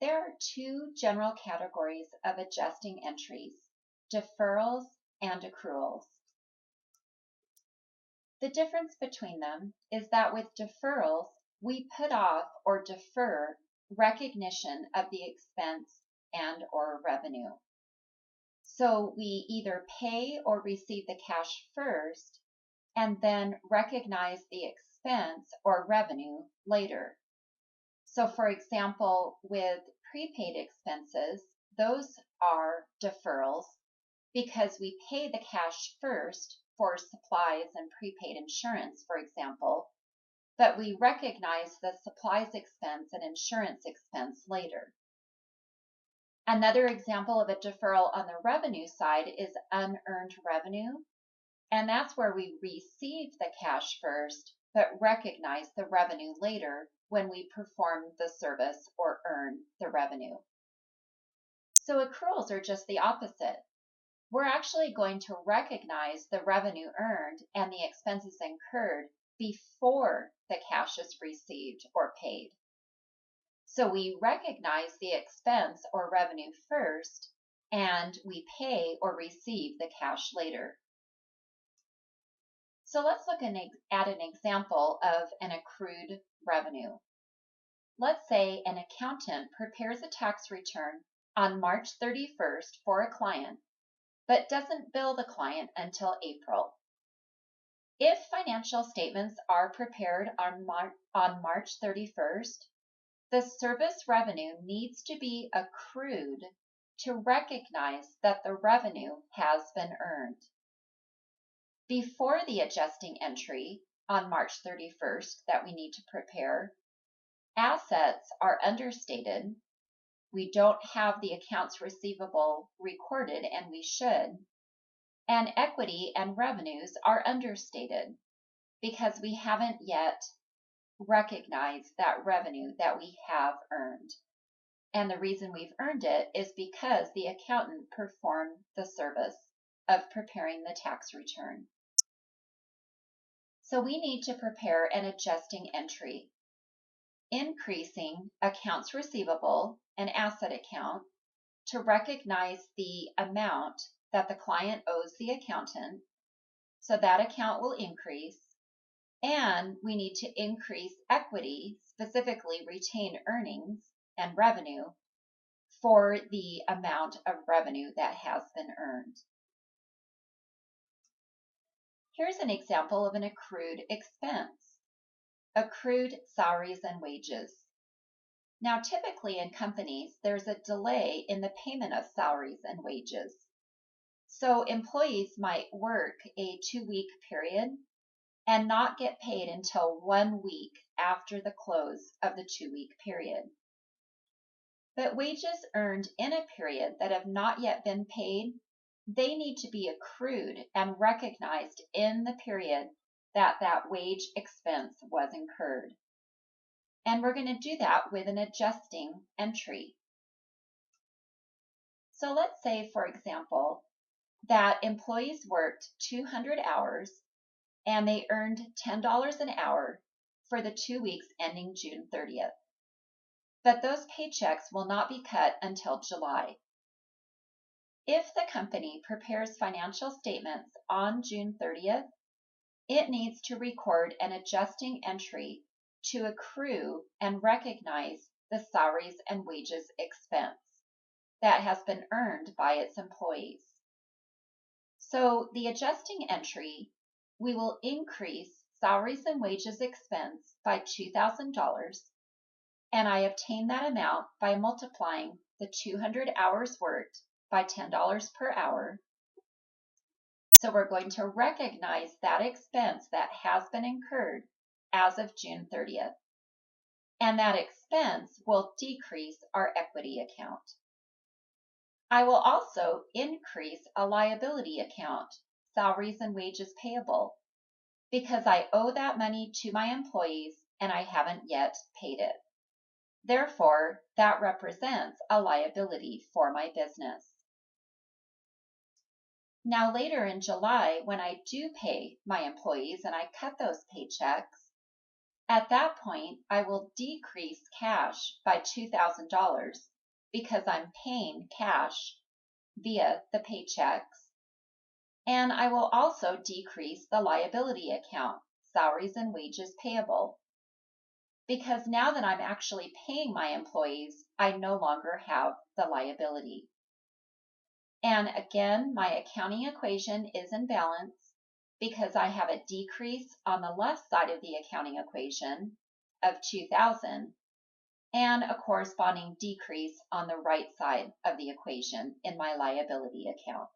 There are two general categories of adjusting entries, deferrals and accruals. The difference between them is that with deferrals, we put off or defer recognition of the expense and or revenue. So we either pay or receive the cash first and then recognize the expense or revenue later. So for example, with prepaid expenses, those are deferrals because we pay the cash first for supplies and prepaid insurance, for example, but we recognize the supplies expense and insurance expense later. Another example of a deferral on the revenue side is unearned revenue, and that's where we receive the cash first, but recognize the revenue later when we perform the service or earn the revenue. So accruals are just the opposite. We're actually going to recognize the revenue earned and the expenses incurred before the cash is received or paid. So we recognize the expense or revenue first, and we pay or receive the cash later. So let's look at an example of an accrued revenue. Let's say an accountant prepares a tax return on March 31st for a client, but doesn't bill the client until April. If financial statements are prepared on March 31st, the service revenue needs to be accrued to recognize that the revenue has been earned. Before the adjusting entry on March 31st that we need to prepare, assets are understated. We don't have the accounts receivable recorded, and we should. And equity and revenues are understated because we haven't yet recognized that revenue that we have earned. And the reason we've earned it is because the accountant performed the service of preparing the tax return. So we need to prepare an adjusting entry, increasing accounts receivable and asset account to recognize the amount that the client owes the accountant. So that account will increase. And we need to increase equity, specifically retained earnings and revenue, for the amount of revenue that has been earned. Here's an example of an accrued expense. Accrued salaries and wages. Now, typically in companies, there's a delay in the payment of salaries and wages. So employees might work a 2-week period and not get paid until 1 week after the close of the 2-week period. But wages earned in a period that have not yet been paid, they need to be accrued and recognized in the period that that wage expense was incurred. And we're going to do that with an adjusting entry. So let's say, for example, that employees worked 200 hours and they earned $10 an hour for the 2 weeks ending June 30th. But those paychecks will not be cut until July. If the company prepares financial statements on June 30th, it needs to record an adjusting entry to accrue and recognize the salaries and wages expense that has been earned by its employees. So the adjusting entry, we will increase salaries and wages expense by $2,000, and I obtain that amount by multiplying the 200 hours worked by $10 per hour. So we're going to recognize that expense that has been incurred as of June 30th. And that expense will decrease our equity account. I will also increase a liability account, salaries and wages payable, because I owe that money to my employees and I haven't yet paid it. Therefore, that represents a liability for my business. Now later in July, when I do pay my employees and I cut those paychecks, at that point, I will decrease cash by $2,000 because I'm paying cash via the paychecks. And I will also decrease the liability account, salaries and wages payable, because now that I'm actually paying my employees, I no longer have the liability. And again, my accounting equation is in balance because I have a decrease on the left side of the accounting equation of 2,000 and a corresponding decrease on the right side of the equation in my liability account.